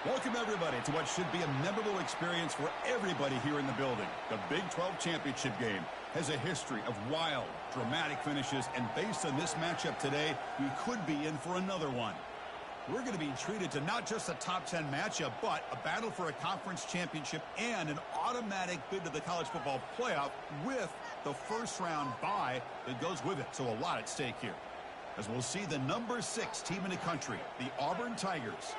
Welcome, everybody, to what should be a memorable experience for everybody here in the building. The Big 12 Championship game has a history of wild, dramatic finishes, and based on this matchup today, we could be in for another one. We're going to be treated to not just a top 10 matchup, but a battle for a conference championship and an automatic bid to the college football playoff with the first-round bye that goes with it. So a lot at stake here. As we'll see the number 6 team in the country, the Auburn Tigers,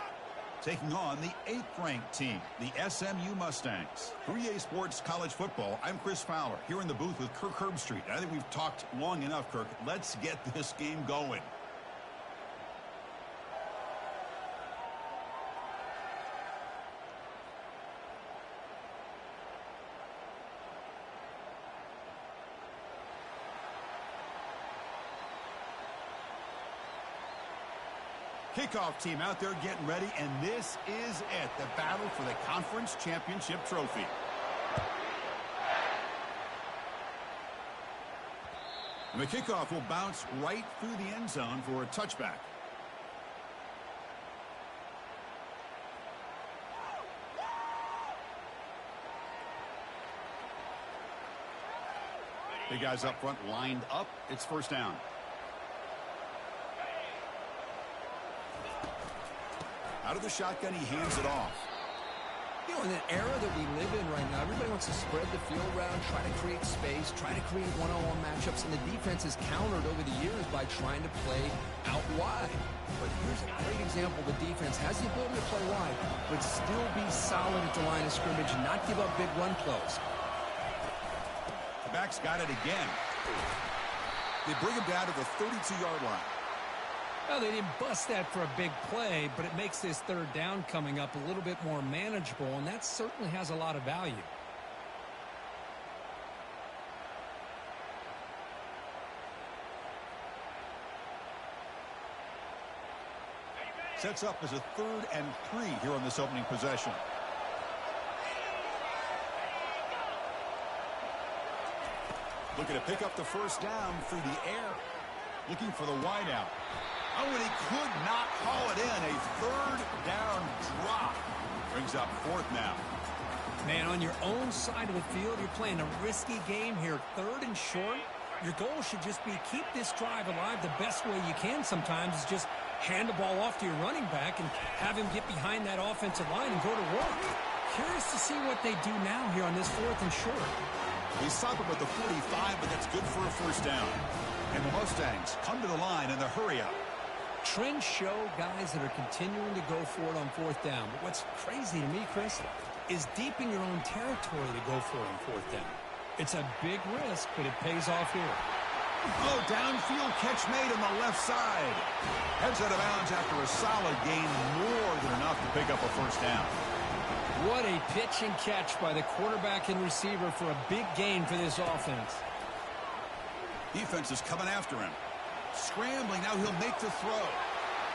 taking on the 8th-ranked team, the SMU Mustangs. For EA Sports College Football, I'm Chris Fowler, here in the booth with Kirk Herbstreit. I think we've talked long enough, Kirk. Let's get this game going. Kickoff team out there getting ready, and this is it, the battle for the conference championship trophy. And the kickoff will bounce right through the end zone for a touchback. Big guys up front lined up. It's first down. Out of the shotgun, he hands it off. You know, in the era that we live in right now, everybody wants to spread the field around, try to create space, try to create one-on-one matchups, and the defense has countered over the years by trying to play out wide. But here's a great example. The defense has the ability to play wide, but still be solid at the line of scrimmage and not give up big run plays. The back's got it again. They bring him down to the 32-yard line. Well, they didn't bust that for a big play, but it makes this third down coming up a little bit more manageable, and that certainly has a lot of value. Sets up as a 3rd and 3 here on this opening possession. Looking to pick up the first down through the air. Looking for the wideout. Oh, and he could not haul it in. A 3rd down drop. Brings up 4th now. Man, on your own side of the field, you're playing a risky game here. 3rd and short. Your goal should just be keep this drive alive the best way you can sometimes is just hand the ball off to your running back and have him get behind that offensive line and go to work. Curious to see what they do now here on this 4th and short. They stop him at the 45, but that's good for a first down. And the Mustangs come to the line in the hurry-up. Trends show guys that are continuing to go for it on 4th down. But what's crazy to me, Chris, is deep in your own territory to go for it on 4th down. It's a big risk, but it pays off here. Oh, downfield catch made on the left side. Heads out of bounds after a solid gain, more than enough to pick up a first down. What a pitch and catch by the quarterback and receiver for a big gain for this offense. Defense is coming after him. Scrambling, now he'll make the throw.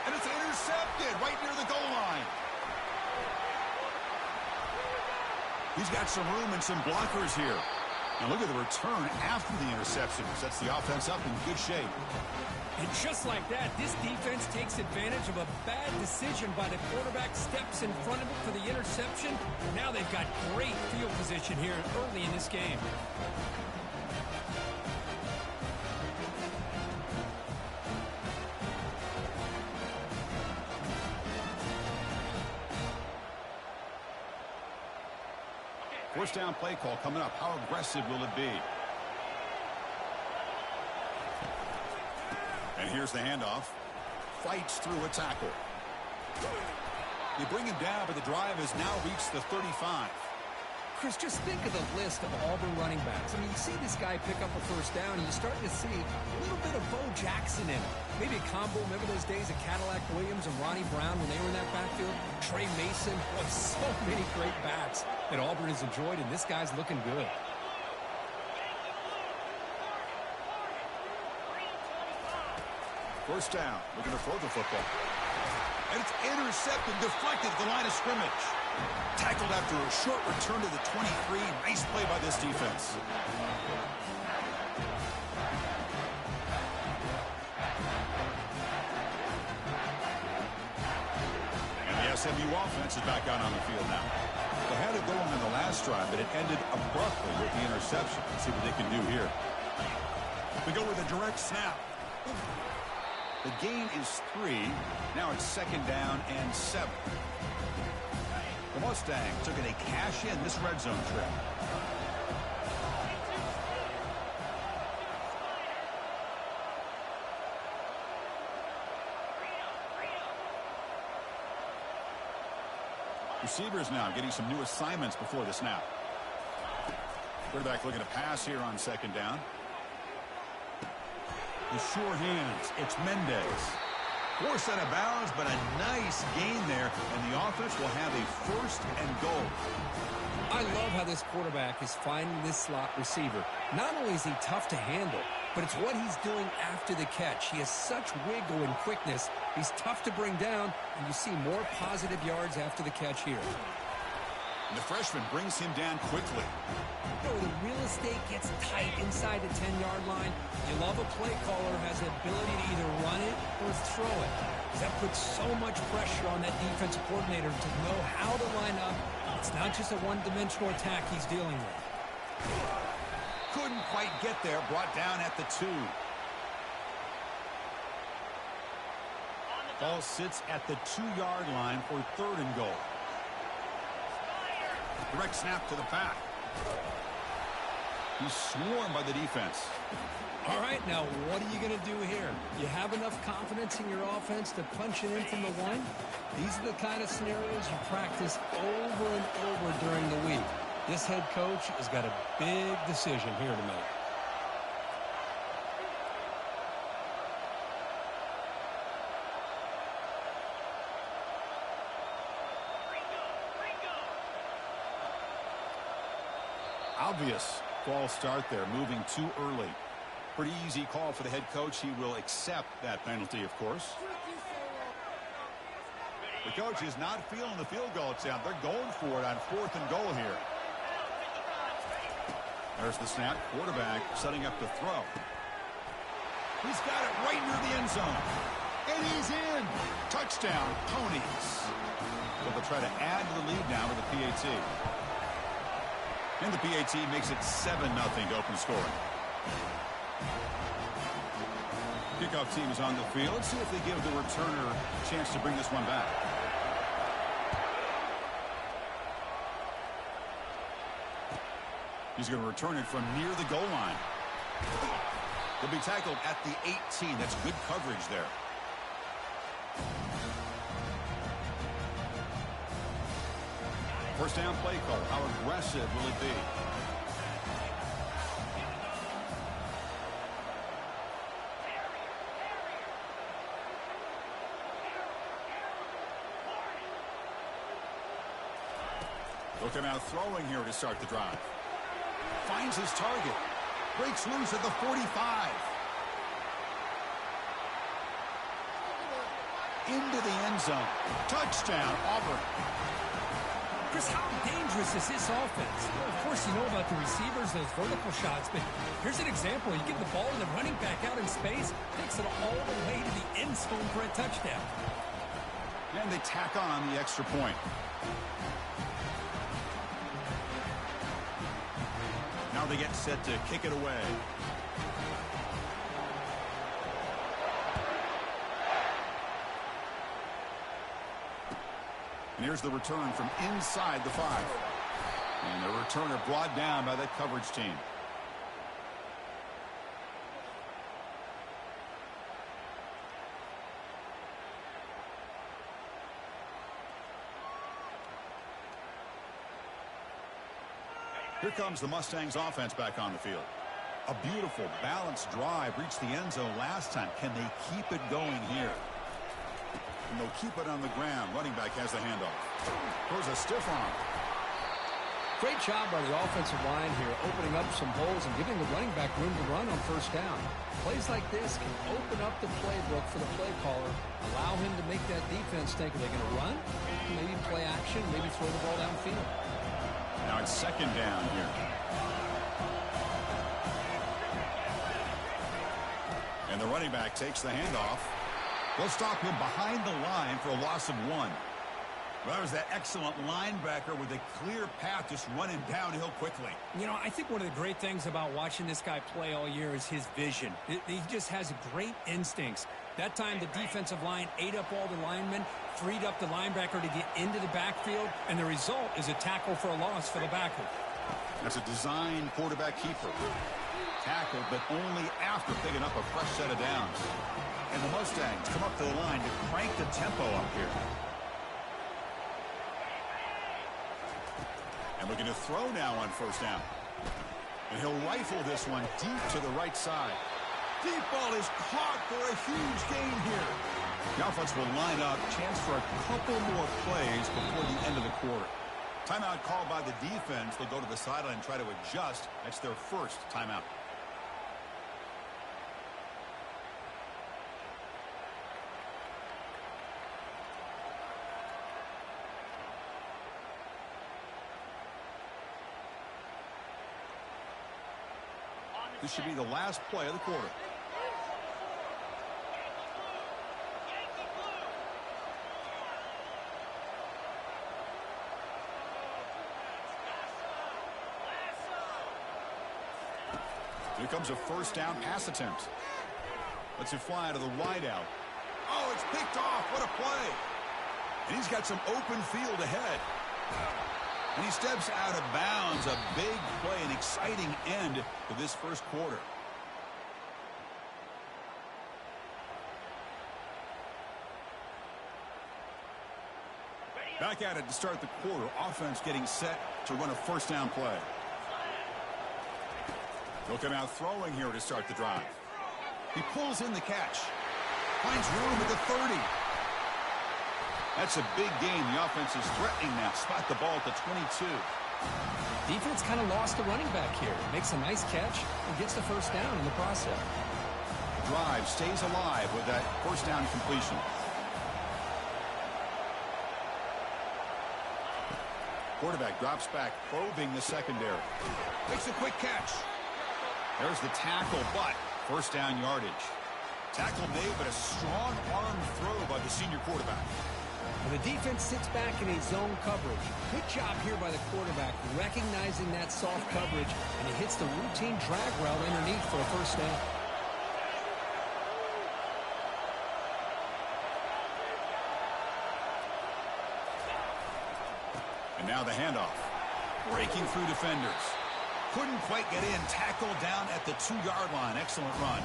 And it's intercepted right near the goal line. He's got some room and some blockers here. And look at the return after the interception. Sets the offense up in good shape. And just like that, this defense takes advantage of a bad decision by the quarterback, steps in front of it for the interception. Now they've got great field position here early in this game. First down play call coming up. How aggressive will it be? And here's the handoff. Fights through a tackle. They bring him down, but the drive has now reached the 35. Chris, just think of the list of Auburn running backs. I mean, you see this guy pick up a first down, and you're starting to see a little bit of Bo Jackson in him. Maybe a combo. Remember those days of Cadillac Williams and Ronnie Brown when they were in that backfield? Trey Mason. Boy, so many great backs that Auburn has enjoyed, and this guy's looking good. First down. Looking to throw the football. And it's intercepted, deflected at the line of scrimmage. Tackled after a short return to the 23. Nice play by this defense. SMU offense is back out on the field now. They had it going on the last drive, but it ended abruptly with the interception. Let's see what they can do here. We go with a direct snap. The gain is 3. Now it's 2nd down and 7. The Mustangs took it a cash in this red zone trip. Receivers now getting some new assignments before the snap. Quarterback looking to pass here on 2nd down. The sure hands. It's Mendez. Forced out of bounds, but a nice gain there, and the offense will have a 1st and goal. I love how this quarterback is finding this slot receiver. Not only is he tough to handle, but it's what he's doing after the catch. He has such wiggle and quickness. He's tough to bring down, and you see more positive yards after the catch here. And the freshman brings him down quickly. You know, the real estate gets tight inside the 10-yard line. You love a play caller who has the ability to either run it or throw it. That puts so much pressure on that defensive coordinator to know how to line up. It's not just a one-dimensional attack he's dealing with. Couldn't quite get there. Brought down at the 2. Ball sits at the 2-yard line for 3rd and goal. Direct snap to the pack. He's swarmed by the defense. All right, now what are you going to do here? You have enough confidence in your offense to punch it in from the 1? These are the kind of scenarios you practice over and over during the week. This head coach has got a big decision here to make. Obvious false start there, moving too early. Pretty easy call for the head coach. He will accept that penalty, of course. The coach is not feeling the field goal attempt. They're going for it on 4th and goal here. There's the snap. Quarterback setting up to throw. He's got it right near the end zone. And he's in. Touchdown, Ponies. But they'll try to add to the lead now with the PAT. And the PAT makes it 7-0 to open scoring. Kickoff team is on the field. Let's see if they give the returner a chance to bring this one back. He's going to return it from near the goal line. He'll be tackled at the 18. That's good coverage there. First down play call. How aggressive will it be? Looking out throwing here to start the drive. Finds his target. Breaks loose at the 45. Into the end zone. Touchdown, Auburn. Chris, how dangerous is this offense? Well, of course, you know about the receivers, those vertical shots, but here's an example. You get the ball and the running back out in space, takes it all the way to the end zone for a touchdown. And they tack on the extra point. Now they get set to kick it away. And here's the return from inside the 5. And the returner brought down by that coverage team. Here comes the Mustangs offense back on the field. A beautiful, balanced drive reached the end zone last time. Can they keep it going here? And they'll keep it on the ground. Running back has the handoff. Throws a stiff arm. Great job by the offensive line here, opening up some holes and giving the running back room to run on first down. Plays like this can open up the playbook for the play caller, allow him to make that defense think, are they going to run? Maybe play action, maybe throw the ball downfield. Now it's second down here. And the running back takes the handoff. They'll stop him behind the line for a loss of 1. Well, there's that excellent linebacker with a clear path just running downhill quickly. You know, I think one of the great things about watching this guy play all year is his vision. He just has great instincts. That time, the defensive line ate up all the linemen, freed up the linebacker to get into the backfield, and the result is a tackle for a loss for the backer. That's a design quarterback keeper. Tackled, but only after picking up a fresh set of downs. And the Mustangs come up to the line to crank the tempo up here. And looking to throw now on first down. And he'll rifle this one deep to the right side. Deep ball is caught for a huge gain here. The offense will line up. Chance for a couple more plays before the end of the quarter. Timeout called by the defense. They'll go to the sideline and try to adjust. That's their first timeout. This should be the last play of the quarter. Here comes a first down pass attempt. Lets it fly to the wideout. Oh, it's picked off. What a play. And he's got some open field ahead. And he steps out of bounds. A big play, an exciting end to this first quarter. Back at it to start the quarter. Offense getting set to run a first down play. They'll come out throwing here to start the drive. He pulls in the catch. Finds room at the 30. That's a big game. The offense is threatening now. Spot the ball at the 22. Defense kind of lost the running back here. Makes a nice catch and gets the first down in the process. Drive stays alive with that first down completion. Quarterback drops back, probing the secondary. Makes a quick catch. There's the tackle, but first down yardage. Tackle made, but a strong arm throw by the senior quarterback. The defense sits back in a zone coverage. Good job here by the quarterback, recognizing that soft coverage, and he hits the routine drag route underneath for a first down. And now the handoff. Breaking through defenders. Couldn't quite get in. Tackled down at the 2-yard line. Excellent run.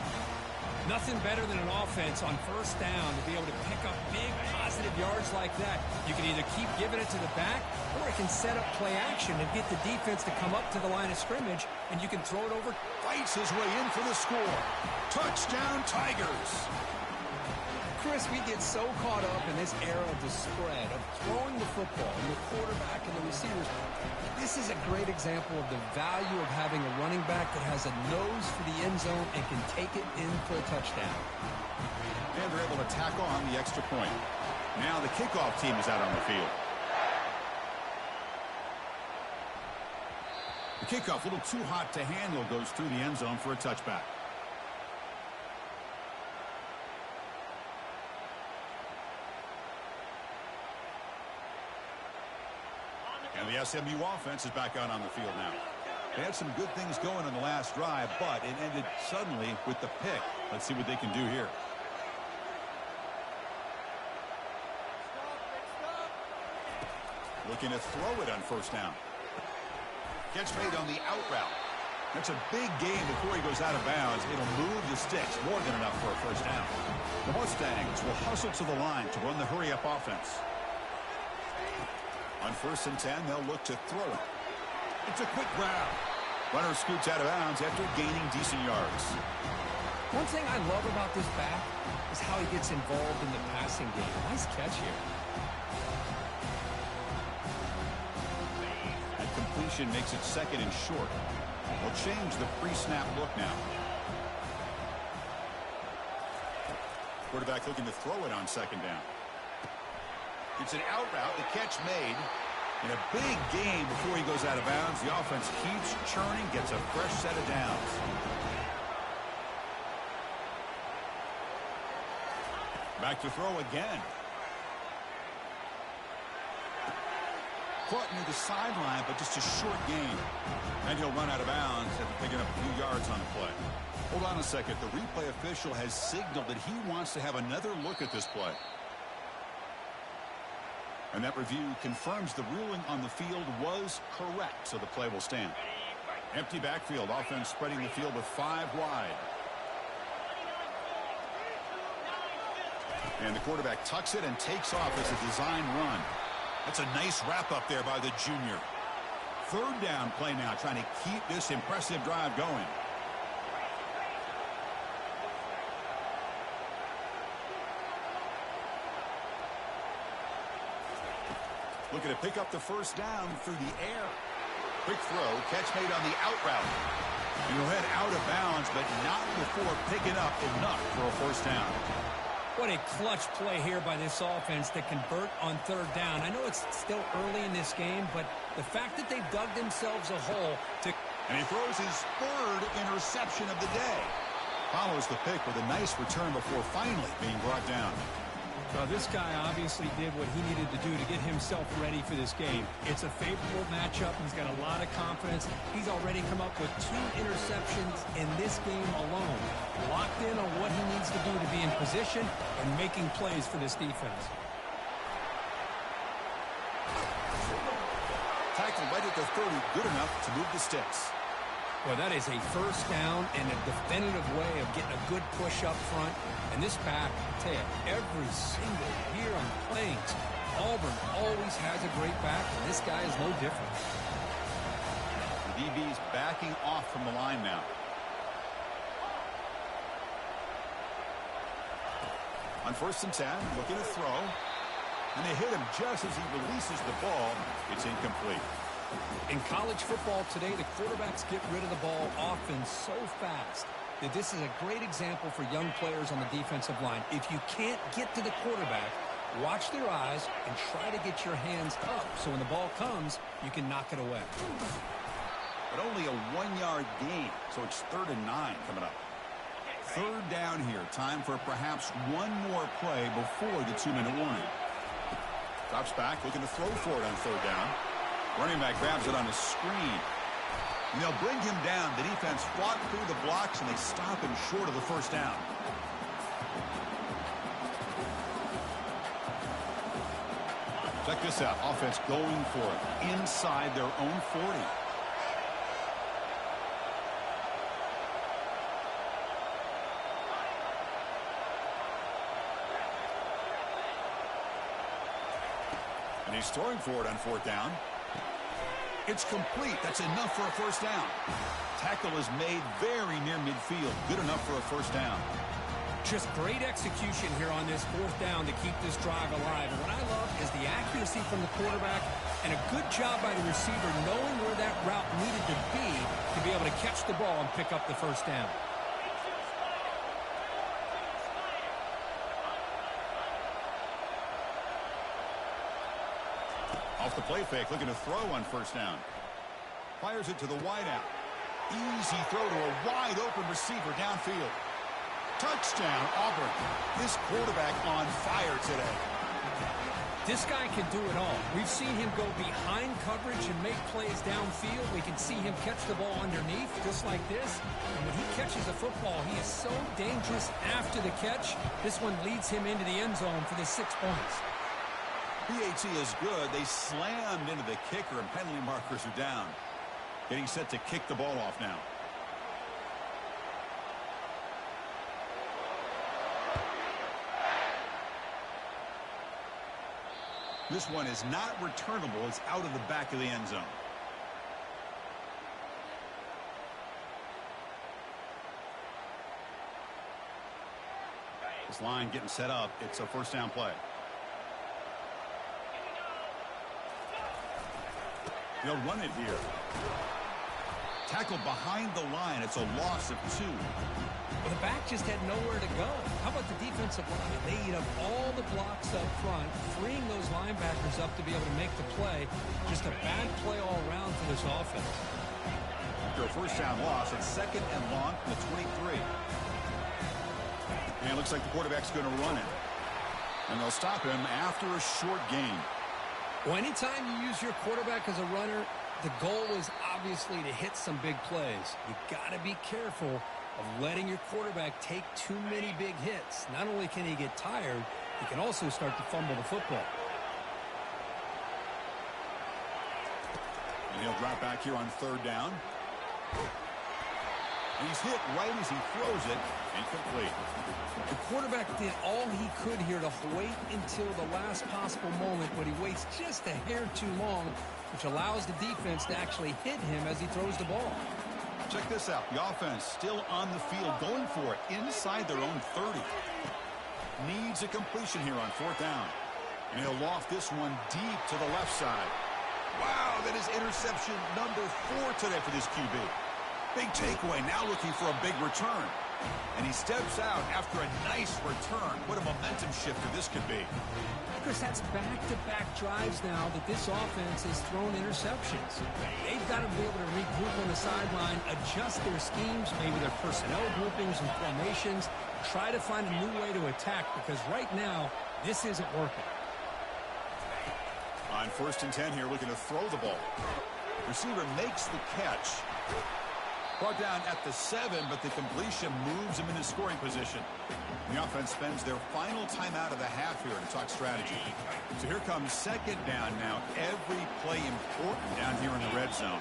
Nothing better than an offense on first down to be able to pick up big positive yards like that. You can either keep giving it to the back, or it can set up play action and get the defense to come up to the line of scrimmage, and you can throw it over. Fights his way in for the score. Touchdown, Tigers. Chris, we get so caught up in this era of the spread, of throwing the football, and the quarterback and the receivers. This is a great example of the value of having a running back that has a nose for the end zone and can take it in for a touchdown. And they're able to tackle on the extra point. Now the kickoff team is out on the field. The kickoff, a little too hot to handle, goes through the end zone for a touchback. And the SMU offense is back out on the field now. They had some good things going on the last drive, but it ended suddenly with the pick. Let's see what they can do here. Looking to throw it on first down. Catch made on the out route. That's a big gain before he goes out of bounds. It'll move the sticks, more than enough for a first down. The Mustangs will hustle to the line to run the hurry-up offense. On 1st and 10, they'll look to throw it. It's a quick grab. Runner scoots out of bounds after gaining decent yards. One thing I love about this back is how he gets involved in the passing game. Nice catch here. That completion makes it second and short. We'll change the pre-snap look now. Quarterback looking to throw it on second down. It's an out route. The catch made. In a big game before he goes out of bounds. The offense keeps churning, gets a fresh set of downs. Back to throw again. caught near the sideline, but just a short gain. And he'll run out of bounds after picking up a few yards on the play. Hold on a second. The replay official has signaled that he wants to have another look at this play. And that review confirms the ruling on the field was correct, so the play will stand. Empty backfield, offense spreading the field with 5 wide. And the quarterback tucks it and takes off as a design run. That's a nice wrap-up there by the junior. 3rd down play now, trying to keep this impressive drive going. Looking to pick up the first down through the air. Quick throw, catch made on the out route. And he'll head out of bounds, but not before picking up enough for a first down. What a clutch play here by this offense to convert on 3rd down. I know it's still early in this game, but the fact that they've dug themselves a hole to... And he throws his 3rd interception of the day. Follows the pick with a nice return before finally being brought down. Well, this guy obviously did what he needed to do to get himself ready for this game. It's a favorable matchup. He's got a lot of confidence. He's already come up with 2 interceptions in this game alone. Locked in on what he needs to do to be in position and making plays for this defense. Tackle right at the 30, good enough to move the sticks. Well, that is a first down and a definitive way of getting a good push up front. And this back, I tell you, every single year on the Plains, Auburn always has a great back, and this guy is no different. The DB's backing off from the line now. On 1st and 10, looking to throw. And they hit him just as he releases the ball. It's incomplete. In college football today, the quarterbacks get rid of the ball often so fast that this is a great example for young players on the defensive line. If you can't get to the quarterback, watch their eyes and try to get your hands up so when the ball comes, you can knock it away. But only a 1-yard gain, so it's 3rd and 9 coming up. 3rd down here. Time for perhaps one more play before the 2-minute warning. Drops back, looking to throw for it on 3rd down. Running back grabs it on a screen. And they'll bring him down. The defense fought through the blocks, and they stop him short of the first down. Check this out. Offense going for it inside their own 40. And he's throwing for it on 4th down. It's complete. That's enough for a first down. Tackle is made very near midfield. Good enough for a first down. Just great execution here on this 4th down to keep this drive alive. And what I love is the accuracy from the quarterback and a good job by the receiver knowing where that route needed to be able to catch the ball and pick up the first down. Off the play fake, looking to throw on 1st down. Fires it to the wideout. Easy throw to a wide-open receiver downfield. Touchdown, Auburn. This quarterback on fire today. This guy can do it all. We've seen him go behind coverage and make plays downfield. We can see him catch the ball underneath, just like this. And when he catches a football, he is so dangerous after the catch. This one leads him into the end zone for the 6 points. PAT is good. They slammed into the kicker, and penalty markers are down. Getting set to kick the ball off now. This one is not returnable. It's out of the back of the end zone. This line getting set up. It's a first down play. They'll run it here. Tackled behind the line. It's a loss of 2. Well, the back just had nowhere to go. How about the defensive line? They eat up all the blocks up front, freeing those linebackers up to be able to make the play. Just a bad play all around for this offense. After a first down loss, it's 2nd and long from the 23. And it looks like the quarterback's going to run it. And they'll stop him after a short gain. Well, anytime you use your quarterback as a runner, the goal is obviously to hit some big plays. You got to be careful of letting your quarterback take too many big hits. Not only can he get tired, he can also start to fumble the football. And he'll drop back here on third down. And he's hit right as he throws it, incomplete. The quarterback did all he could here to wait until the last possible moment, but he waits just a hair too long, which allows the defense to actually hit him as he throws the ball. Check this out. The offense still on the field, going for it inside their own 30. Needs a completion here on fourth down. And he'll loft this one deep to the left side. Wow, that is interception number 4 today for this QB. Big takeaway, now looking for a big return. And he steps out after a nice return. What a momentum shifter this could be. Chris, that's back-to-back drives now that this offense has thrown interceptions. They've got to be able to regroup on the sideline, adjust their schemes, maybe their personnel groupings and formations, try to find a new way to attack, because right now, this isn't working. On 1st and 10 here, looking to throw the ball. Receiver makes the catch. Brought down at the 7, but the completion moves him into scoring position. The offense spends their final timeout of the half here to talk strategy. So here comes second down now. Every play important down here in the red zone.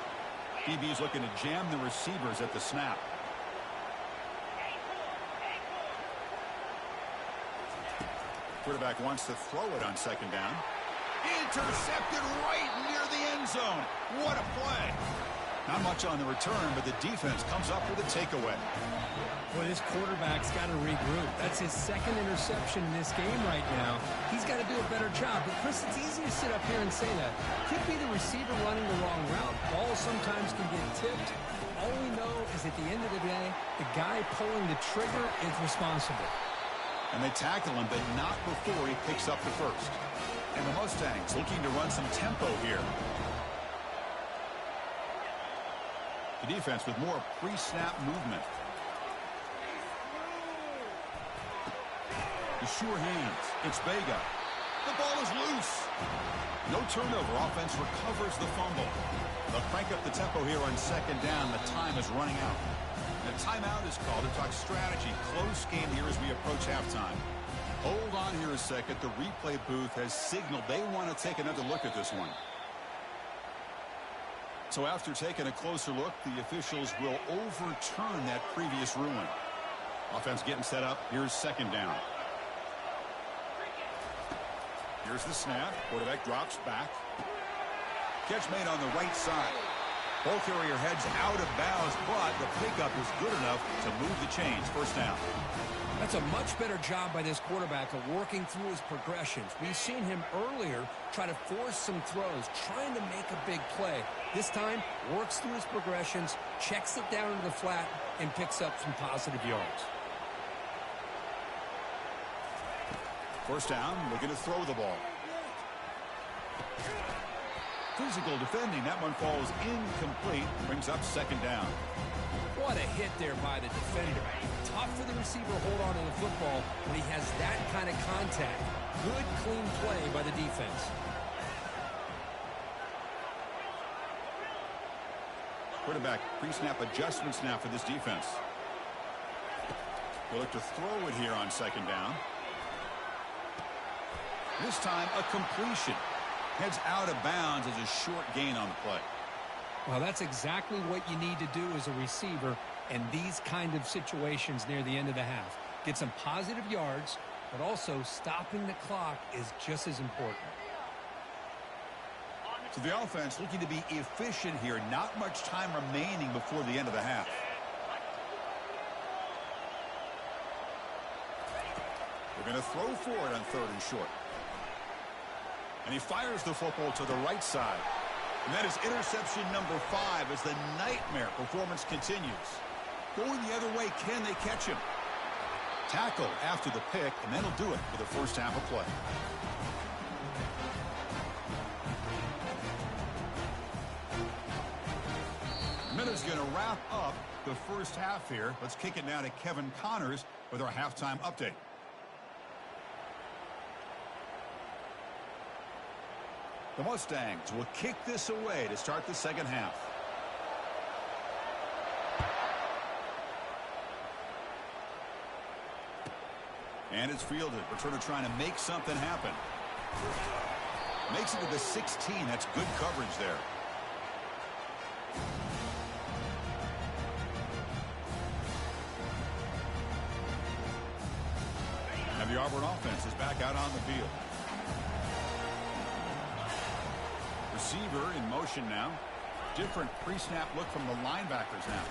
DB's looking to jam the receivers at the snap. Quarterback wants to throw it on second down. Intercepted right near the end zone. What a play. Not much on the return, but the defense comes up with a takeaway. Boy, this quarterback's got to regroup. That's his second interception in this game right now. He's got to do a better job. But, Chris, it's easy to sit up here and say that. Could be the receiver running the wrong route. Balls sometimes can get tipped. All we know is at the end of the day, the guy pulling the trigger is responsible. And they tackle him, but not before he picks up the first. And the Mustangs looking to run some tempo here. The defense with more pre-snap movement. The sure hands. It's Vega. The ball is loose. No turnover. Offense recovers the fumble. They'll crank up the tempo here on second down. The time is running out. The timeout is called to talk strategy. Close game here as we approach halftime. Hold on here a second. The replay booth has signaled they want to take another look at this one. So after taking a closer look, the officials will overturn that previous ruling. Offense getting set up. Here's second down. Here's the snap. Quarterback drops back. Catch made on the right side. Ball carrier heads out of bounds, but the pickup is good enough to move the chains. First down. That's a much better job by this quarterback of working through his progressions. We've seen him earlier try to force some throws, trying to make a big play. This time, works through his progressions, checks it down into the flat, and picks up some positive yards. First down, looking to throw the ball. Physical defending. That one falls incomplete. Brings up second down. What a hit there by the defender. Tough for the receiver to hold on to the football when he has that kind of contact. Good, clean play by the defense. Quarterback pre-snap adjustments now for this defense. They'll look to throw it here on second down. This time a completion. Heads out of bounds as a short gain on the play. Well, that's exactly what you need to do as a receiver in these kind of situations near the end of the half. Get some positive yards, but also stopping the clock is just as important. So the offense looking to be efficient here. Not much time remaining before the end of the half. They're going to throw for it on third and short. And he fires the football to the right side. And that is interception number 5 as the nightmare performance continues. Going the other way, can they catch him? Tackle after the pick, and that'll do it for the first half of play. Minute's going to wrap up the first half here. Let's kick it now to Kevin Connors with our halftime update. The Mustangs will kick this away to start the second half. And it's fielded. Returner trying to make something happen. Makes it to the 16. That's good coverage there. And the Auburn offense is back out on the field. Receiver in motion now. Different pre-snap look from the linebackers now.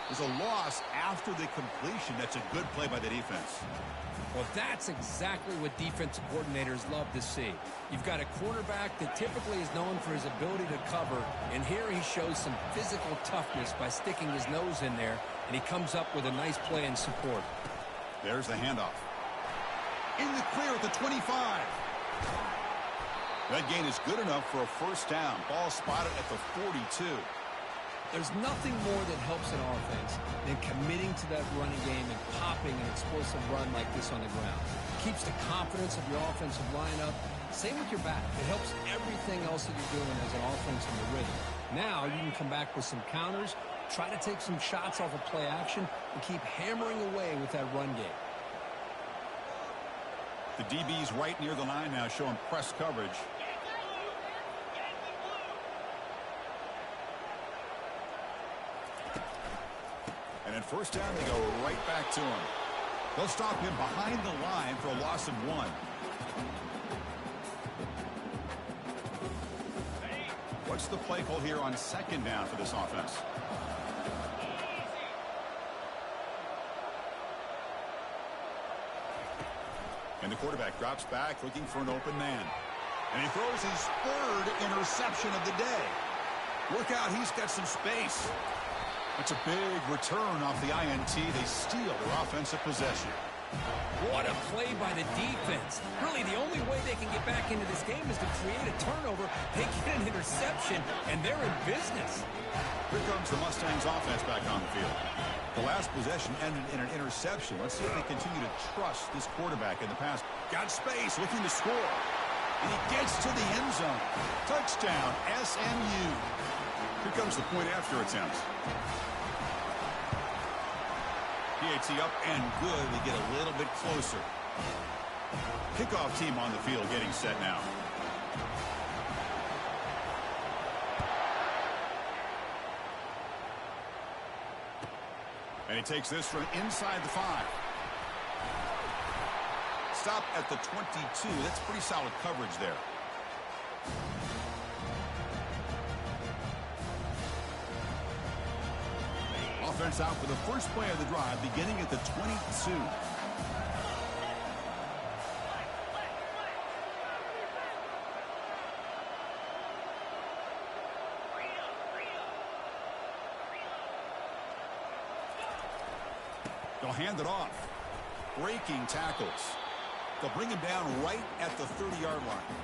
There's a loss after the completion. That's a good play by the defense. Well, that's exactly what defensive coordinators love to see. You've got a quarterback that typically is known for his ability to cover, and here he shows some physical toughness by sticking his nose in there, and he comes up with a nice play in support. There's the handoff. In the clear at the 25. That gain is good enough for a first down. Ball spotted at the 42. There's nothing more that helps an offense than committing to that running game and popping an explosive run like this on the ground. Keeps the confidence of your offensive lineup. Same with your back. It helps everything else that you're doing as an offense in the rhythm. Now you can come back with some counters, try to take some shots off of play action, and keep hammering away with that run game. The DB's right near the line now, showing press coverage. And at first down, they go right back to him. They'll stop him behind the line for a loss of 1. What's the play call here on second down for this offense? And the quarterback drops back looking for an open man. And he throws his third interception of the day. Look out, he's got some space. That's a big return off the INT. They steal their offensive possession. What a play by the defense. Really, the only way they can get back into this game is to create a turnover. They get an interception, and they're in business. Here comes the Mustangs offense back on the field. The last possession ended in an interception. Let's see if they continue to trust this quarterback in the pass. Got space, looking to score. And he gets to the end zone. Touchdown, SMU. Here comes the point after attempt. PAT up and good. We get a little bit closer. Kickoff team on the field getting set now. And he takes this from inside the 5. Stop at the 22. That's pretty solid coverage there. Offense out for the first play of the drive, beginning at the 22. They'll hand it off. Breaking tackles. They'll bring him down right at the 30-yard line.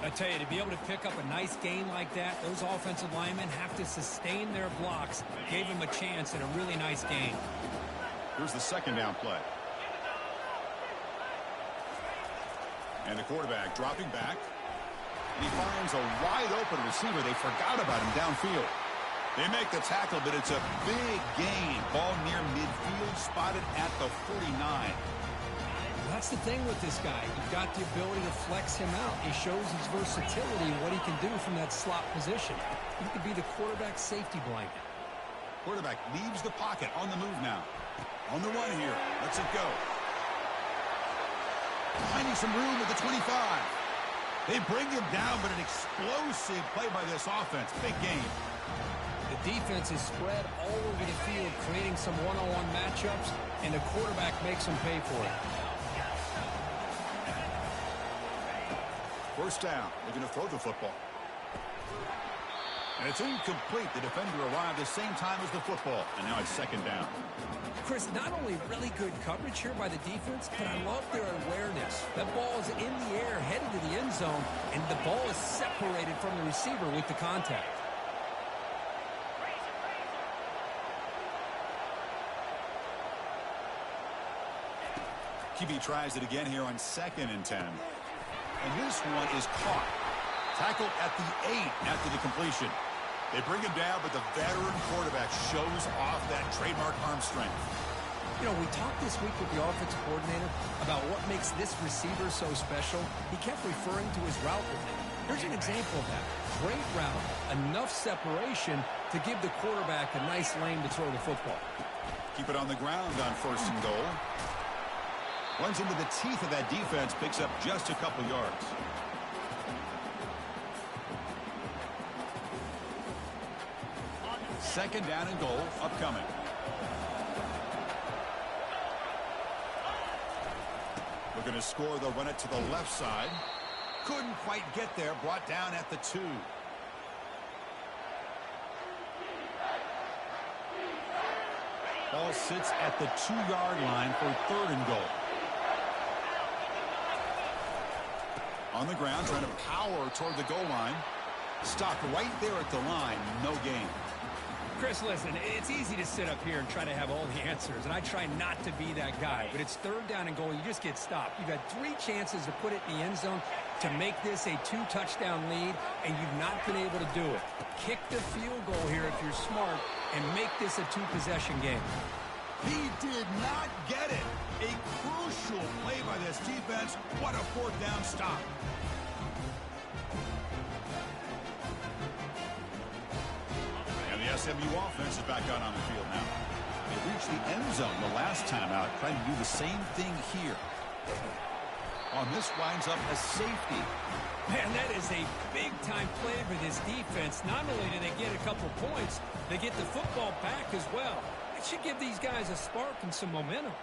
I tell you, to be able to pick up a nice gain like that, those offensive linemen have to sustain their blocks. Gave him a chance and a really nice gain. Here's the second down play. And the quarterback dropping back. And he finds a wide-open receiver. They forgot about him downfield. They make the tackle, but it's a big gain. Ball near midfield, spotted at the 49. That's the thing with this guy. You've got the ability to flex him out. He shows his versatility and what he can do from that slot position. He could be the quarterback's safety blanket. Quarterback leaves the pocket on the move now. On the run here. Lets it go. Finding some room at the 25. They bring him down, but an explosive play by this offense. Big game. The defense is spread all over the field, creating some one-on-one matchups, and the quarterback makes them pay for it. First down. Looking to throw the football. And it's incomplete. The defender arrived the same time as the football. And now it's second down. Chris, not only really good coverage here by the defense, but I love their awareness. That ball is in the air, headed to the end zone, and the ball is separated from the receiver with the contact. QB tries it again here on 2nd and 10. And this one is caught. Tackled at the 8 after the completion. They bring him down, but the veteran quarterback shows off that trademark arm strength. You know, we talked this week with the offensive coordinator about what makes this receiver so special. He kept referring to his route with him. Here's an example of that. Great route, enough separation to give the quarterback a nice lane to throw the football. Keep it on the ground on 1st and goal. Runs into the teeth of that defense, picks up just a couple yards. Second down and goal upcoming. Looking to score, they'll run it to the left side. Couldn't quite get there, brought down at the 2. Ball sits at the 2-yard line for 3rd and goal. On the ground, trying to power toward the goal line. Stopped right there at the line, no gain. Chris, listen, it's easy to sit up here and try to have all the answers, and I try not to be that guy. But it's 3rd down and goal. You just get stopped. You've had 3 chances to put it in the end zone to make this a 2-touchdown lead, and you've not been able to do it. Kick the field goal here if you're smart and make this a 2-possession game. He did not get it. A crucial play by this defense. What a 4th down stop. The SMU offense is back out on the field now. They reached the end zone the last time out, trying to do the same thing here. On this winds up a safety. Man, that is a big-time play for this defense. Not only do they get a couple points, they get the football back as well. It should give these guys a spark and some momentum.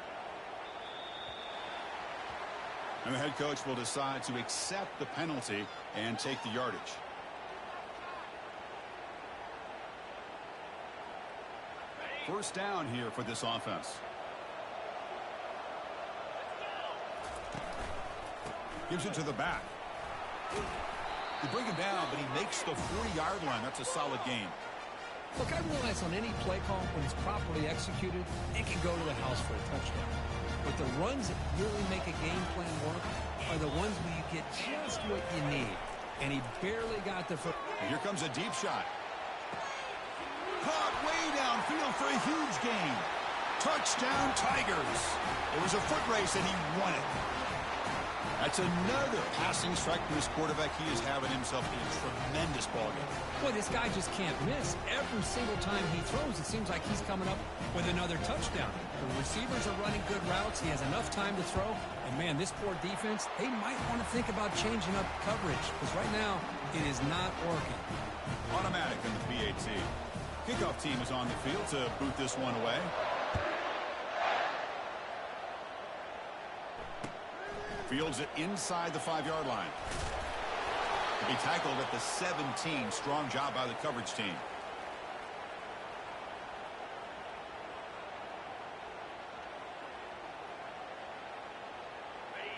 And the head coach will decide to accept the penalty and take the yardage. First down here for this offense. Gives it to the back. They bring him down, but he makes the 40-yard line. That's a solid gain. Look, I realize on any play call, when it's properly executed, it can go to the house for a touchdown. But the runs that really make a game plan work are the ones where you get just what you need. And he barely got the first. And here comes a deep shot. Caught way downfield for a huge gain. Touchdown, Tigers. It was a foot race, and he won it. That's another passing strike from his quarterback. He is having himself a tremendous ballgame. Boy, this guy just can't miss. Every single time he throws, it seems like he's coming up with another touchdown. The receivers are running good routes. He has enough time to throw. And, man, this poor defense, they might want to think about changing up coverage because right now it is not working. Automatic in the PAT. Kickoff team is on the field to boot this one away. Fields it inside the 5-yard line. To be tackled at the 17. Strong job by the coverage team.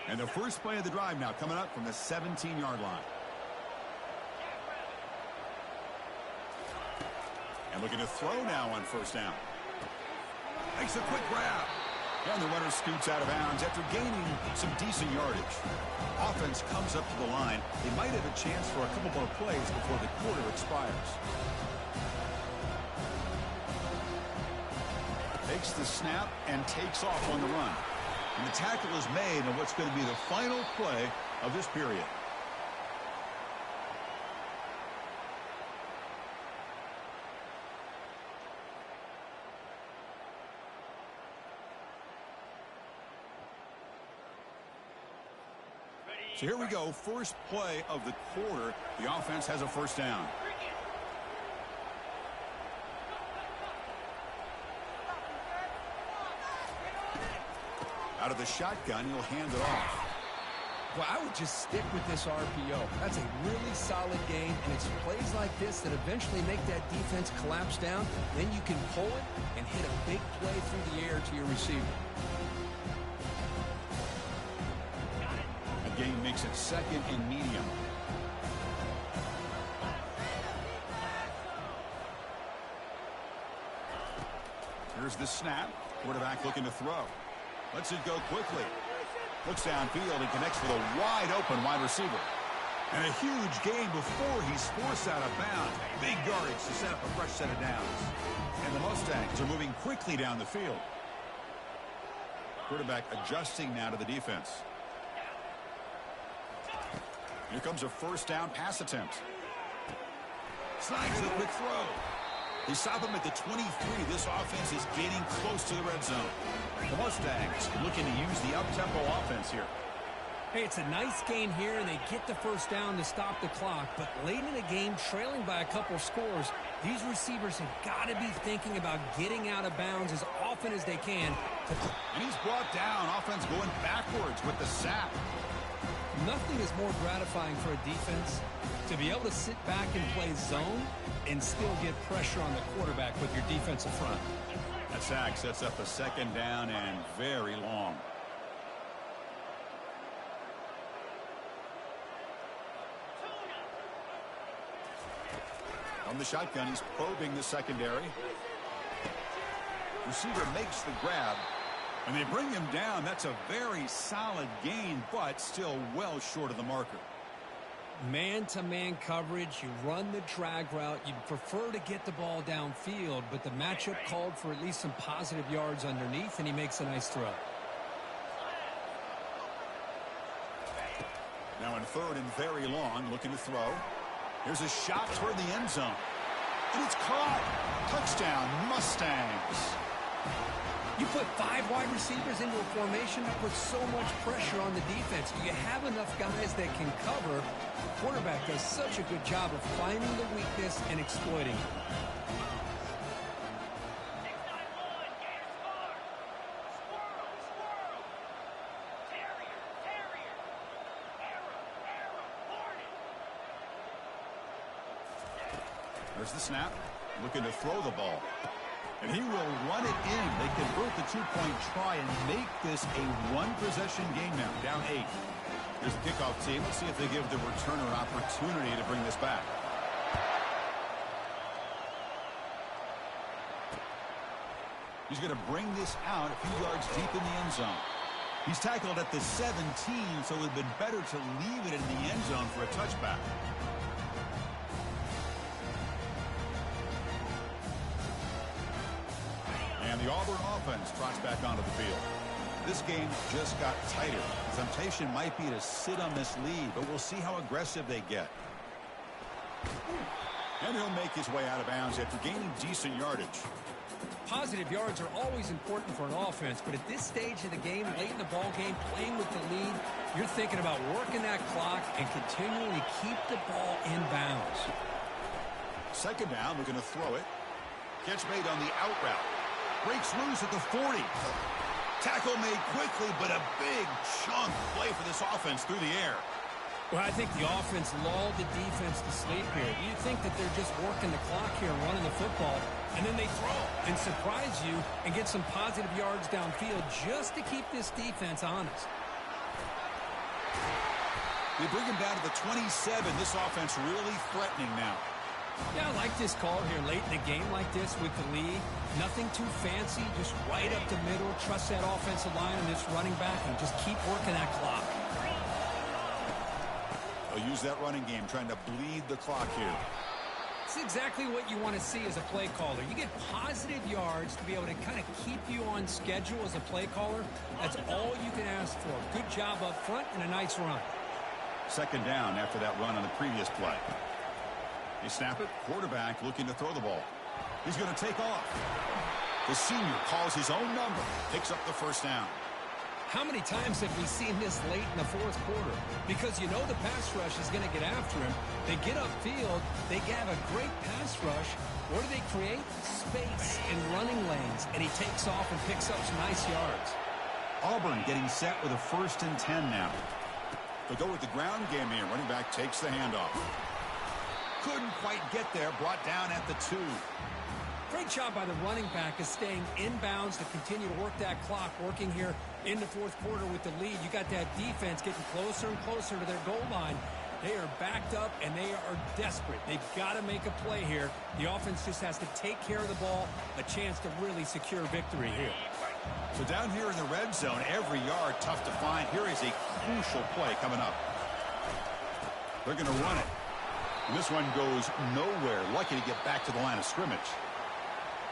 And the first play of the drive now coming up from the 17-yard line. And looking to throw now on first down. Makes a quick grab. And the runner scoots out of bounds after gaining some decent yardage. Offense comes up to the line. They might have a chance for a couple more plays before the quarter expires. Takes the snap and takes off on the run. And the tackle is made on what's going to be the final play of this period. So here we go, first play of the quarter. The offense has a first down. Out of the shotgun, he'll hand it off. Well, I would just stick with this RPO. That's a really solid game, and it's plays like this that eventually make that defense collapse down. Then you can pull it and hit a big play through the air to your receiver. Game makes it second and medium. Here's the snap. Quarterback looking to throw. Lets it go quickly. Looks downfield and connects with a wide open wide receiver. And a huge gain before he's forced out of bounds. Big yardage to set up a fresh set of downs. And the Mustangs are moving quickly down the field. Quarterback adjusting now to the defense. Here comes a first down pass attempt. Snags the quick throw. They stop him at the 23. This offense is getting close to the red zone. The Mustangs looking to use the up-tempo offense here. Hey, it's a nice game here, and they get the first down to stop the clock. But late in the game, trailing by a couple scores, these receivers have got to be thinking about getting out of bounds as often as they can. And he's brought down. Offense going backwards with the sack. Nothing is more gratifying for a defense to be able to sit back and play zone and still get pressure on the quarterback with your defensive front. That sack sets up a second down and very long. On the shotgun, he's probing the secondary. Receiver makes the grab, and they bring him down. That's a very solid gain, but still well short of the marker. Man-to-man coverage, you run the drag route. You'd prefer to get the ball downfield, but the matchup called for at least some positive yards underneath, and he makes a nice throw. Now in third and very long, looking to throw. Here's a shot toward the end zone. And it's caught. Touchdown, Mustangs. You put 5 wide receivers into a formation that puts so much pressure on the defense. You have enough guys that can cover. The quarterback does such a good job of finding the weakness and exploiting it. There's the snap. Looking to throw the ball. And he will run it in. They convert the two-point try and make this a one-possession game now. Down 8. Here's the kickoff team. Let's see if they give the returner an opportunity to bring this back. He's going to bring this out a few yards deep in the end zone. He's tackled at the 17, so it would have been better to leave it in the end zone for a touchback. And the Auburn offense trots back onto the field. This game just got tighter. The temptation might be to sit on this lead, but we'll see how aggressive they get. And he'll make his way out of bounds after gaining decent yardage. Positive yards are always important for an offense, but at this stage of the game, late in the ball game, playing with the lead, you're thinking about working that clock and continually keep the ball in bounds. Second down, looking to throw it. Catch made on the out route. Breaks loose at the 40. Tackle made quickly, but a big chunk play for this offense through the air. Well, I think the offense lulled the defense to sleep here. You think that they're just working the clock here, running the football, and then they throw and surprise you and get some positive yards downfield just to keep this defense honest. They bring him down to the 27. This offense really threatening now. Yeah, I like this call here late in the game like this with the lead. Nothing too fancy, just right up the middle. Trust that offensive line and this running back and just keep working that clock. They'll use that running game, trying to bleed the clock here. It's exactly what you want to see as a play caller. You get positive yards to be able to kind of keep you on schedule as a play caller. That's all you can ask for. Good job up front and a nice run. Second down after that run on the previous play. They snap it. Quarterback looking to throw the ball. He's going to take off. The senior calls his own number. Picks up the first down. How many times have we seen this late in the fourth quarter? Because you know the pass rush is going to get after him. They get upfield. They have a great pass rush. What do they create? Space and running lanes. And he takes off and picks up some nice yards. Auburn getting set with a 1st and 10 now. They'll go with the ground game here. Running back takes the handoff. Couldn't quite get there. Brought down at the 2. Great job by the running back is staying inbounds to continue to work that clock, working here in the fourth quarter with the lead. You got that defense getting closer and closer to their goal line. They are backed up, and they are desperate. They've got to make a play here. The offense just has to take care of the ball, a chance to really secure victory here. So down here in the red zone, every yard tough to find. Here is a crucial play coming up. They're going to run it. And this one goes nowhere. Lucky to get back to the line of scrimmage.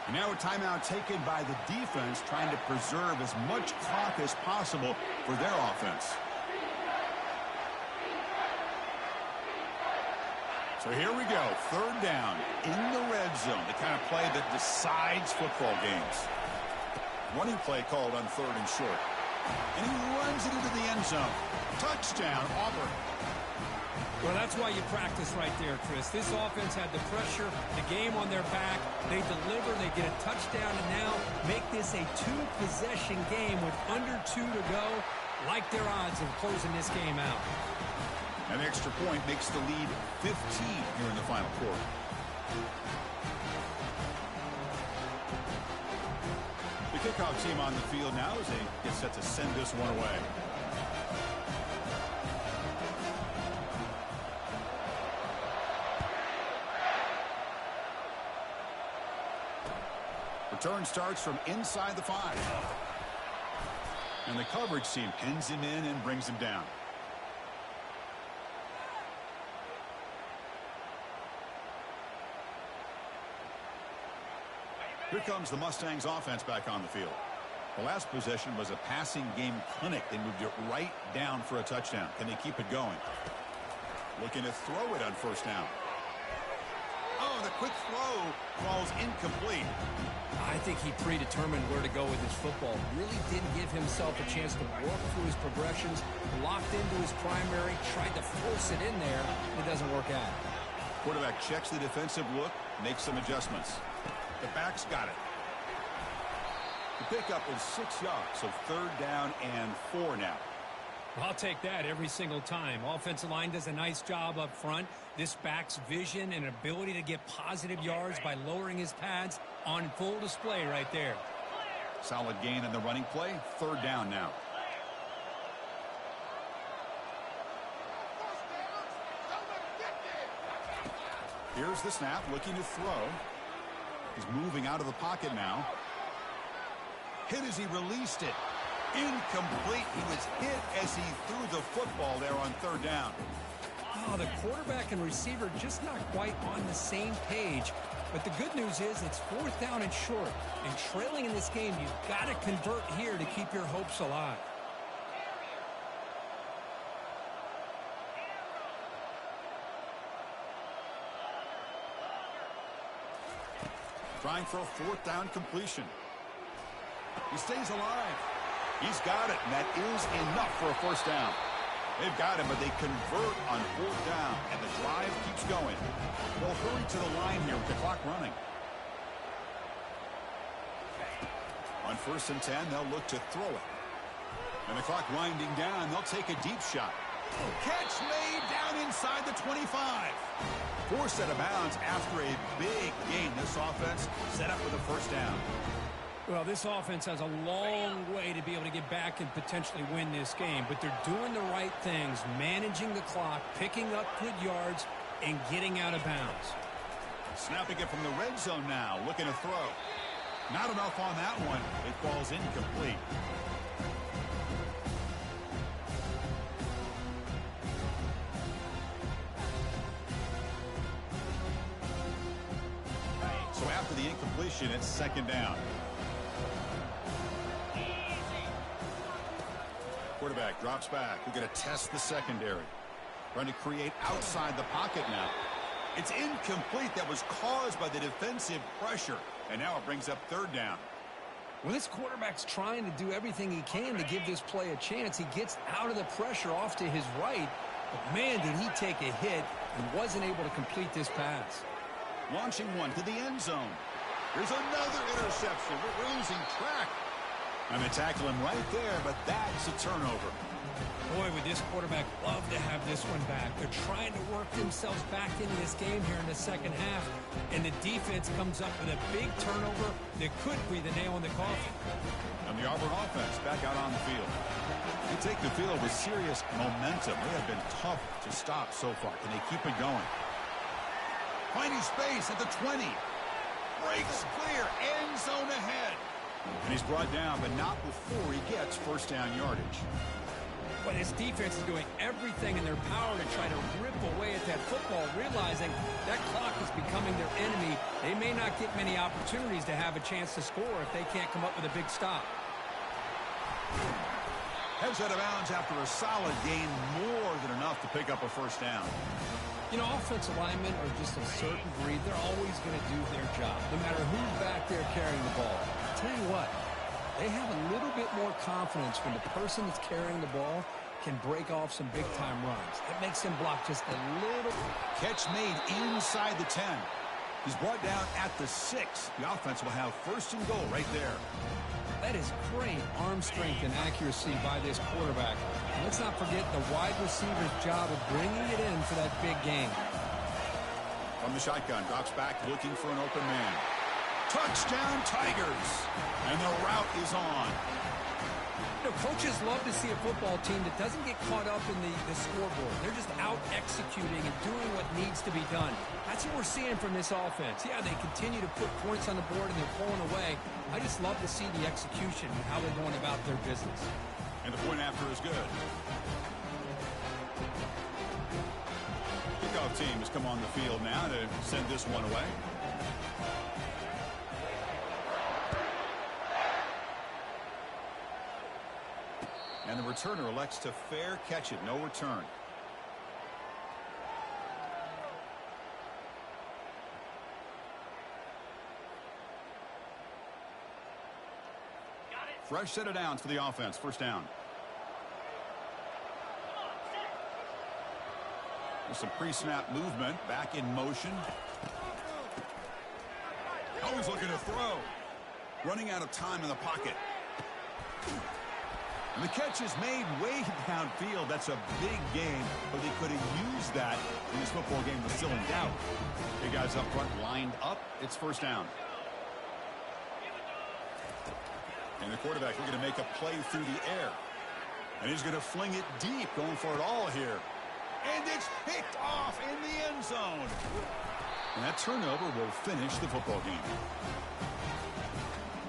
And now a timeout taken by the defense, trying to preserve as much clock as possible for their offense. So here we go. Third down in the red zone. The kind of play that decides football games. Running play called on 3rd and short. And he runs it into the end zone. Touchdown, Auburn. Well, that's why you practice right there, Chris. This offense had the pressure, the game on their back. They deliver, they get a touchdown, and now make this a 2-possession game with under 2 to go. Like their odds of closing this game out. An extra point makes the lead 15 here in the final quarter. The kickoff team on the field now as they get set to send this one away. Return starts from inside the 5. And the coverage team pins him in and brings him down. Here comes the Mustangs offense back on the field. The last possession was a passing game clinic. They moved it right down for a touchdown. Can they keep it going? Looking to throw it on first down. Oh, the quick throw falls incomplete. I think he predetermined where to go with his football. Really didn't give himself a chance to work through his progressions. Locked into his primary, tried to force it in there. It doesn't work out. Quarterback checks the defensive look, makes some adjustments. The back's got it. The pickup is 6 yards, so 3rd down and 4 now. I'll take that every single time. Offensive line does a nice job up front. This back's vision and ability to get positive yards by lowering his pads on full display right there. Solid gain in the running play. 3rd down now. Here's the snap, looking to throw. He's moving out of the pocket now. Hit as he released it. Incomplete. He was hit as he threw the football there on 3rd down. Oh, the quarterback and receiver just not quite on the same page. But the good news is it's 4th down and short. And trailing in this game, you've got to convert here to keep your hopes alive. Trying for a 4th down completion. He stays alive. He's got it, and that is enough for a first down. They've got him, but they convert on 4th down, and the drive keeps going. They'll hurry to the line here with the clock running. On 1st and 10, they'll look to throw it. And the clock winding down, they'll take a deep shot. Catch made down inside the 25. Forced out of bounds after a big gain. This offense set up with a first down. Well, this offense has a long way to be able to get back and potentially win this game, but they're doing the right things, managing the clock, picking up good yards, and getting out of bounds. Snapping it from the red zone now, looking to throw. Not enough on that one. It falls incomplete. So after the incompletion, it's 2nd down. Quarterback drops back. We're going to test the secondary. Trying to create outside the pocket now. It's incomplete. That was caused by the defensive pressure. And now it brings up 3rd down. Well, this quarterback's trying to do everything he can to give this play a chance. He gets out of the pressure off to his right. But, man, did he take a hit and wasn't able to complete this pass. Launching one to the end zone. There's another interception. We're losing track. And they tackle him right there, but that's a turnover. Boy, would this quarterback love to have this one back. They're trying to work themselves back into this game here in the 2nd half, and the defense comes up with a big turnover that could be the nail in the coffin. And the Auburn offense back out on the field. They take the field with serious momentum. They have been tough to stop so far. Can they keep it going? Finding space at the 20. Breaks clear. End zone ahead. And he's brought down, but not before he gets first down yardage. Well, this defense is doing everything in their power to try to rip away at that football, realizing that clock is becoming their enemy. They may not get many opportunities to have a chance to score if they can't come up with a big stop. Heads out of bounds after a solid gain, more than enough to pick up a first down. You know, offensive linemen are just a certain breed. They're always going to do their job, no matter who's back there carrying the ball. I'll tell you what, they have a little bit more confidence when the person that's carrying the ball can break off some big-time runs. It makes them block just a little. Catch made inside the 10. He's brought down at the 6. The offense will have first and goal right there. That is great arm strength and accuracy by this quarterback. And let's not forget the wide receiver's job of bringing it in for that big game. From the shotgun, drops back looking for an open man. Touchdown Tigers! And the route is on. You know, coaches love to see a football team that doesn't get caught up in the scoreboard. They're just out executing and doing what needs to be done. That's what we're seeing from this offense. Yeah, they continue to put points on the board and they're pulling away. I just love to see the execution and how they're going about their business. And the point after is good. Kickoff team has come on the field now to send this one away. And the returner elects to fair catch it. No return. Fresh set of downs for the offense. First down. There's some pre-snap movement. Back in motion. Always looking to throw. Running out of time in the pocket. And the catch is made way downfield. That's a big game, but they could have used that when this football game was still in doubt. Big guys up front lined up. It's first down. And the quarterback looking to make a play through the air. And he's going to fling it deep, going for it all here. And it's picked off in the end zone. And that turnover will finish the football game.